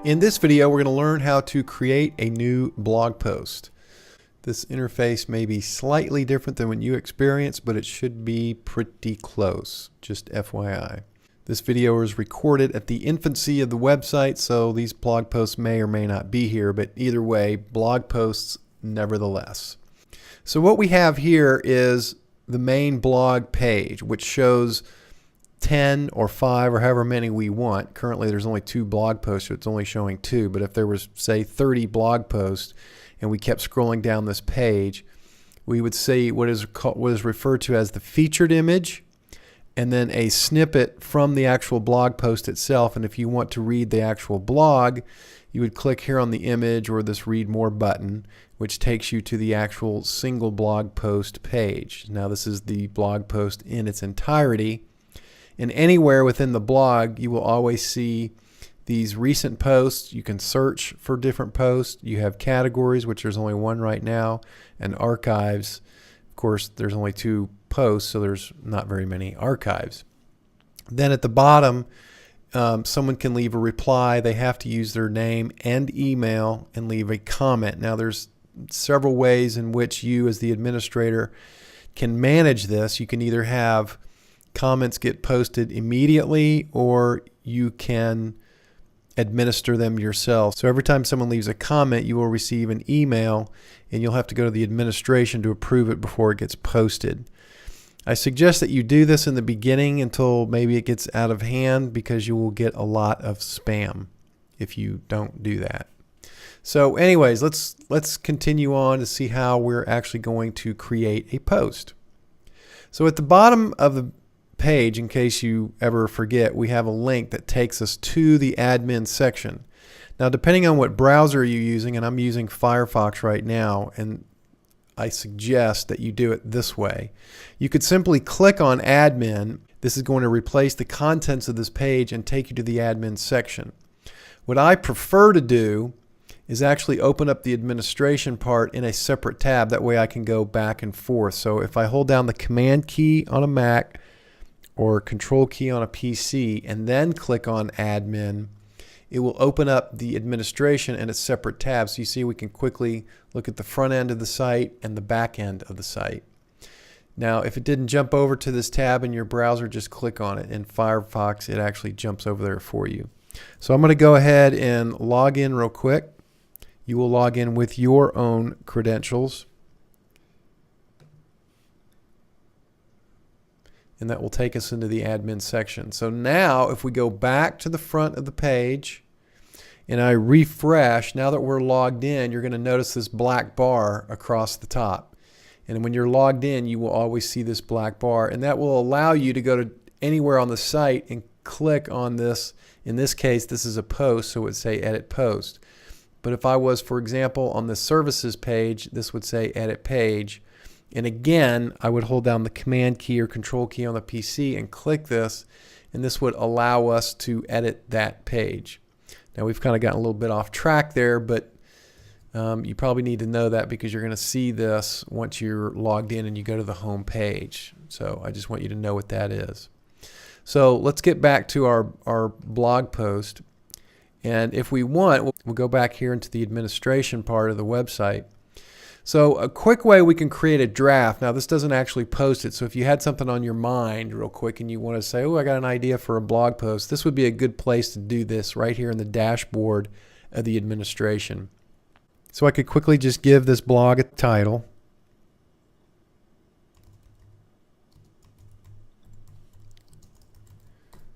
In this video, we're going to learn how to create a new blog post. This interface may be slightly different than what you experienced, but it should be pretty close, just FYI. This video is recorded at the infancy of the website, so these blog posts may or may not be here, but either way, blog posts nevertheless. So what we have here is the main blog page, which shows 10 or 5 or however many we want. Currently there's only 2 blog posts, so it's only showing 2, but if there was, say, 30 blog posts and we kept scrolling down this page, we would see what is referred to as the featured image and then a snippet from the actual blog post itself. And if you want to read the actual blog, you would click here on the image or this read more button, which takes you to the actual single blog post page. Now this is the blog post in its entirety. And anywhere within the blog, you will always see these recent posts. You can search for different posts. You have categories, which there's only 1 right now, and archives. Of course, there's only 2 posts, so there's not very many archives. Then at the bottom, someone can leave a reply. They have to use their name and email and leave a comment. Now, there's several ways in which you, as the administrator, can manage this. You can either have comments get posted immediately, or you can administer them yourself. So every time someone leaves a comment, you will receive an email and you'll have to go to the administration to approve it before it gets posted. I suggest that you do this in the beginning until maybe it gets out of hand, because you will get a lot of spam if you don't do that. So anyways, let's continue on to see how we're actually going to create a post. So at the bottom of the page, in case you ever forget, we have a link that takes us to the admin section. Now, depending on what browser you're using, and I'm using Firefox right now, and I suggest that you do it this way. You could simply click on admin. This is going to replace the contents of this page and take you to the admin section. What I prefer to do is actually open up the administration part in a separate tab. That way I can go back and forth. So if I hold down the command key on a Mac or control key on a PC and then click on admin, it will open up the administration in a separate tab. So you see we can quickly look at the front end of the site and the back end of the site. Now, if it didn't jump over to this tab in your browser, just click on it. In Firefox, it actually jumps over there for you. So I'm going to go ahead and log in real quick. You will log in with your own credentials, and that will take us into the admin section. So now if we go back to the front of the page and I refresh, now that we're logged in, you're going to notice this black bar across the top. And when you're logged in, you will always see this black bar, and that will allow you to go to anywhere on the site and click on this. In this case, this is a post, so it would say edit post. But if I was, for example, on the services page, this would say edit page. And again, I would hold down the command key or control key on the PC and click this, and this would allow us to edit that page. Now we've kind of gotten a little bit off track there, but you probably need to know that because you're going to see this once you're logged in and you go to the home page. So I just want you to know what that is. So let's get back to our blog post. And if we want, we'll go back here into the administration part of the website. So a quick way we can create a draft. Now this doesn't actually post it, so if you had something on your mind real quick and you want to say, oh, I got an idea for a blog post, this would be a good place to do this right here in the dashboard of the administration. So I could quickly just give this blog a title.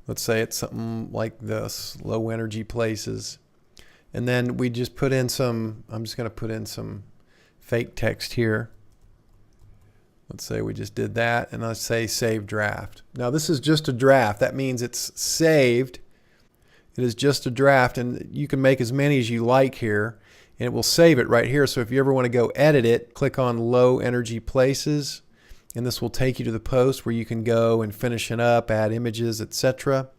Let's say it's something like this, low energy places. And then we just put in some, I'm just going to put in some fake text here. Let's say we just did that, and let's say save draft. Now this is just a draft. That means it's saved. It is just a draft, and you can make as many as you like here, and it will save it right here. So if you ever want to go edit it, click on low energy places, and this will take you to the post where you can go and finish it up, add images, etc.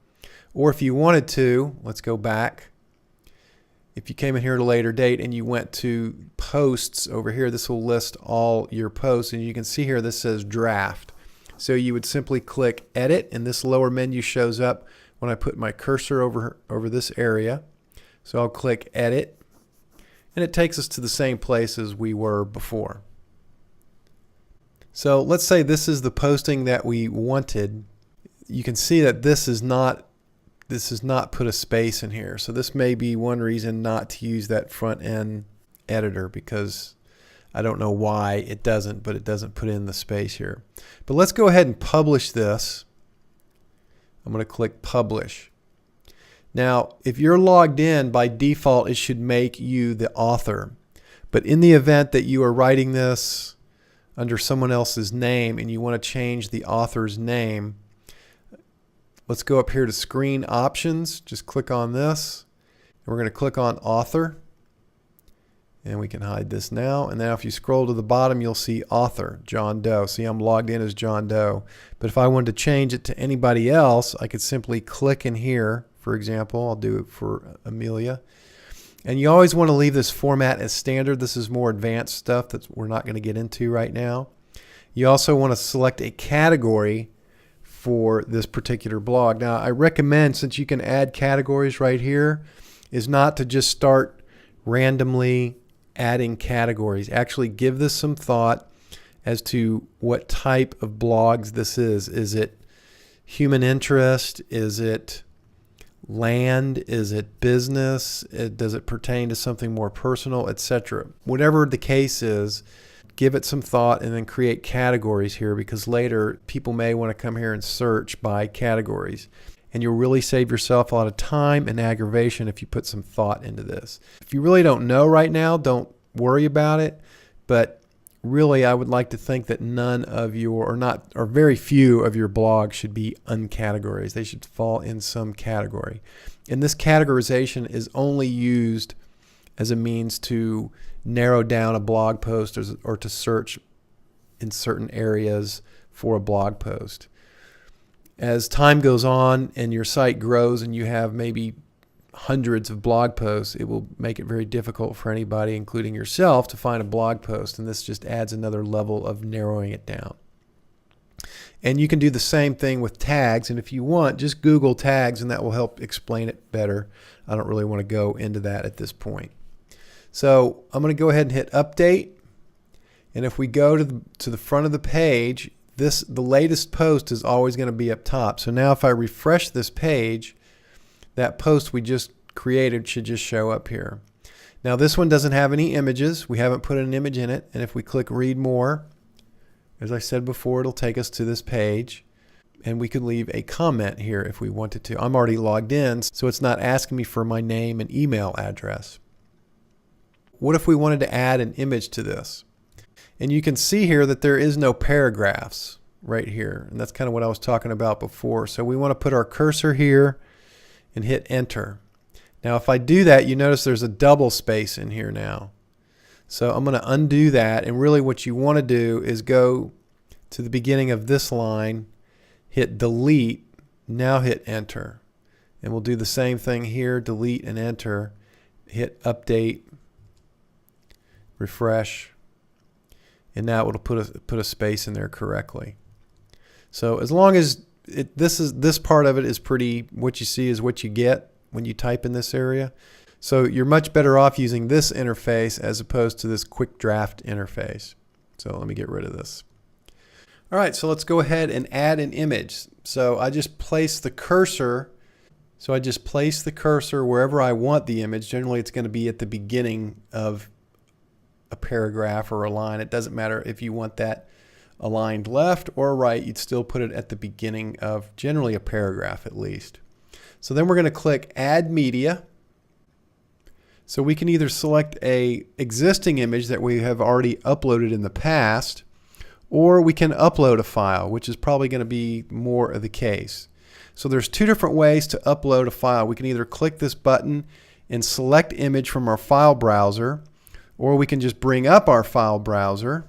Or if you wanted to, let's go back. If you came in here at a later date and you went to posts over here, this will list all your posts, and you can see here this says draft. So you would simply click edit, and this lower menu shows up when I put my cursor over this area. So I'll click Edit, and it takes us to the same place as we were before. So let's say this is the posting that we wanted. You can see that this is not put a space in here. So this may be one reason not to use that front end editor, because I don't know why it doesn't, but it doesn't put in the space here. But let's go ahead and publish this. I'm going to click Publish. Now, if you're logged in, by default, it should make you the author. But in the event that you are writing this under someone else's name and you want to change the author's name, let's go up here to Screen Options. Just click on this. And we're going to click on Author. And we can hide this now. And now if you scroll to the bottom, you'll see Author, John Doe. See, I'm logged in as John Doe. But if I wanted to change it to anybody else, I could simply click in here. For example, I'll do it for Amelia. And you always want to leave this format as standard. This is more advanced stuff that we're not going to get into right now. You also want to select a category for this particular blog. Now, I recommend, since you can add categories right here, is not to just start randomly adding categories. Actually give this some thought as to what type of blogs this is. Is it human interest? Is it land? Is it business? Does it pertain to something more personal, etc.? Whatever the case is, give it some thought and then create categories here, because later people may want to come here and search by categories. And you'll really save yourself a lot of time and aggravation if you put some thought into this. If you really don't know right now, don't worry about it. But really, I would like to think that none of your, or very few of your blogs should be uncategorized. They should fall in some category. And this categorization is only used as a means to narrow down a blog post or to search in certain areas for a blog post. As time goes on and your site grows and you have maybe hundreds of blog posts, it will make it very difficult for anybody, including yourself, to find a blog post. And this just adds another level of narrowing it down. And you can do the same thing with tags. And if you want, just Google tags and that will help explain it better. I don't really want to go into that at this point. So I'm going to go ahead and hit Update. And if we go to the front of the page, the latest post is always going to be up top. So now if I refresh this page, that post we just created should just show up here. Now this one doesn't have any images. We haven't put an image in it. And if we click Read More, as I said before, it'll take us to this page. And we could leave a comment here if we wanted to. I'm already logged in, so it's not asking me for my name and email address. What if we wanted to add an image to this? And you can see here that there is no paragraphs right here. And that's kind of what I was talking about before. So we want to put our cursor here and hit Enter. Now if I do that, you notice there's a double space in here now. So I'm going to undo that, and really what you want to do is go to the beginning of this line, hit Delete, now hit Enter. And we'll do the same thing here, delete and enter, hit Update, refresh, and now it'll put a space in there correctly. So as long as this part of it is pretty, what you see is what you get when you type in this area. So you're much better off using this interface as opposed to this quick draft interface. So let me get rid of this. All right, so let's go ahead and add an image. So I just place the cursor. Wherever I want the image. Generally it's going to be at the beginning of a paragraph or a line. It doesn't matter if you want that aligned left or right, you'd still put it at the beginning of generally a paragraph at least. So then we're going to click Add Media. So we can either select a existing image that we have already uploaded in the past, or we can upload a file, which is probably going to be more of the case. So there's two different ways to upload a file. We can either click this button and select image from our file browser, or we can just bring up our file browser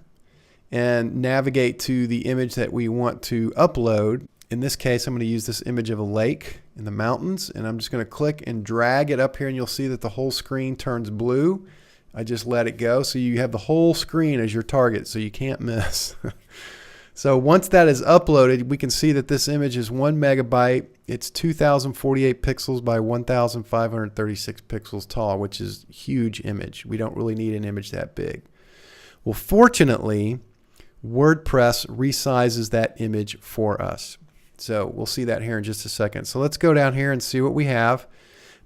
and navigate to the image that we want to upload. In this case, I'm going to use this image of a lake in the mountains, and I'm just going to click and drag it up here, and you'll see that the whole screen turns blue. I just let it go, so you have the whole screen as your target, so you can't miss. So once that is uploaded, we can see that this image is 1 megabyte. It's 2048 pixels by 1536 pixels tall, which is a huge image. We don't really need an image that big. Well, fortunately, WordPress resizes that image for us. So we'll see that here in just a second. So let's go down here and see what we have.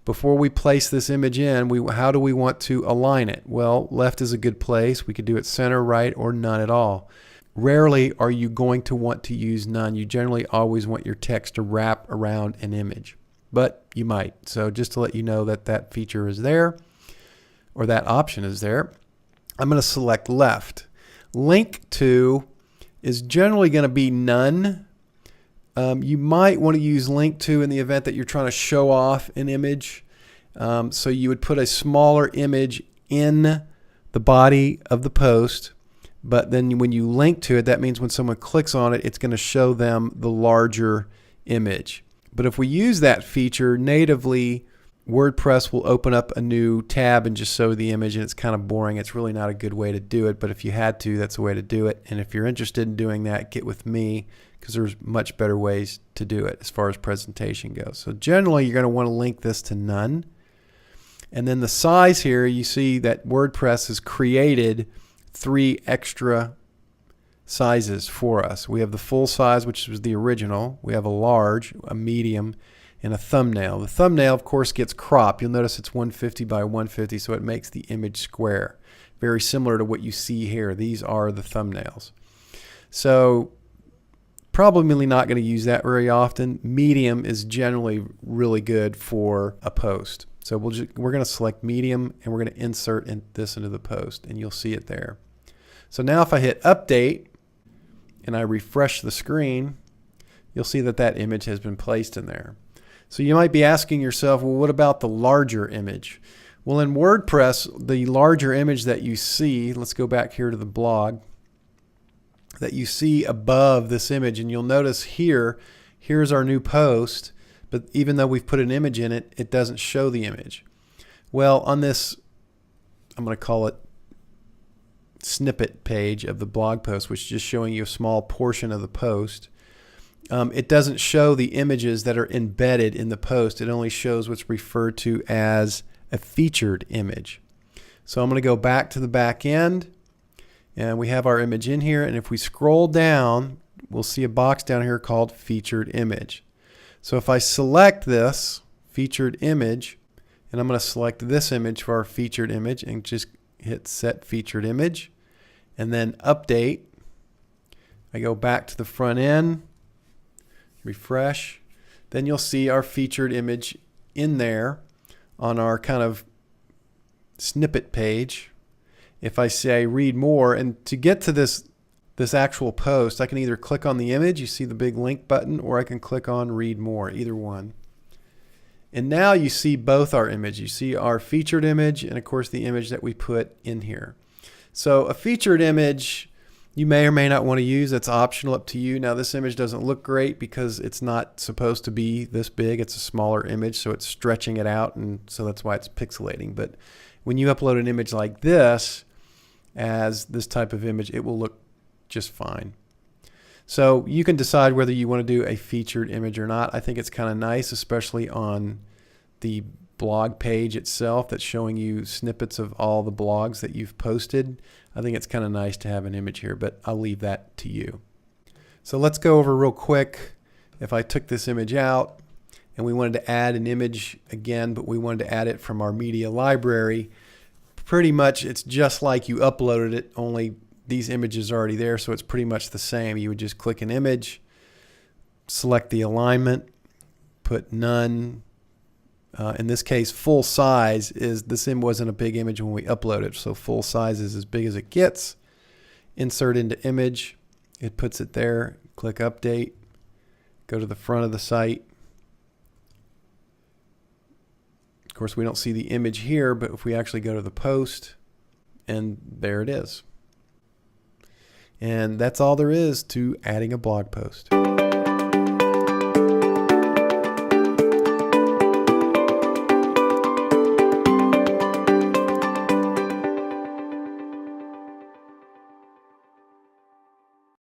Before we place this image in, how do we want to align it? Well, left is a good place. We could do it center, right, or none at all. Rarely are you going to want to use none. You generally always want your text to wrap around an image, but you might. So just to let you know that that feature is there, or that option is there, I'm going to select left. Link to is generally going to be none. You might want to use link to in the event that you're trying to show off an image. So you would put a smaller image in the body of the post, but then when you link to it, that means when someone clicks on it, it's going to show them the larger image. But if we use that feature natively, WordPress will open up a new tab and just show the image, and it's kind of boring. It's really not a good way to do it, but if you had to, that's a way to do it. And if you're interested in doing that, get with me, because there's much better ways to do it as far as presentation goes. So generally, you're going to want to link this to none. And then the size here, you see that WordPress has created 3 extra sizes for us. We have the full size, which was the original. We have a large, a medium, and a thumbnail. The thumbnail, of course, gets cropped. You'll notice it's 150 by 150, so it makes the image square. Very similar to what you see here. These are the thumbnails. So probably not going to use that very often. Medium is generally really good for a post. So we're going to select medium, and we're going to insert this into the post, and you'll see it there. So now if I hit update and I refresh the screen, you'll see that that image has been placed in there. So you might be asking yourself, well, what about the larger image? Well, in WordPress, the larger image that you see, let's go back here to the blog, that you see above this image, and you'll notice here's our new post, but even though we've put an image in it, it doesn't show the image. Well, on this, I'm going to call it snippet page of the blog post, which is just showing you a small portion of the post, it doesn't show the images that are embedded in the post. It only shows what's referred to as a featured image. So I'm going to go back to the back end, and we have our image in here, and if we scroll down, we'll see a box down here called featured image. So if I select this featured image, and I'm going to select this image for our featured image and just hit set featured image and then update, I go back to the front end, refresh, then you'll see our featured image in there on our kind of snippet page. If I say read more, and to get to this actual post, I can either click on the image, you see the big link button, or I can click on read more, either one. And now you see both our images. You see our featured image and of course the image that we put in here. So a featured image you may or may not want to use. That's optional, up to you. Now this image doesn't look great because it's not supposed to be this big. It's a smaller image, so it's stretching it out, and so that's why it's pixelating. But when you upload an image like this, as this type of image, it will look just fine. So you can decide whether you want to do a featured image or not. I think it's kind of nice, especially on the blog page itself that's showing you snippets of all the blogs that you've posted. I think it's kind of nice to have an image here, but I'll leave that to you. So let's go over real quick. If I took this image out and we wanted to add an image again, but we wanted to add it from our media library, pretty much it's just like you uploaded it, only these images are already there, so it's pretty much the same. You would just click an image, select the alignment, put none. In this case, full size is, this image wasn't a big image when we uploaded it, so full size is as big as it gets. Insert into image, it puts it there. Click update, go to the front of the site. Of course, we don't see the image here, but if we actually go to the post, and there it is. And that's all there is to adding a blog post.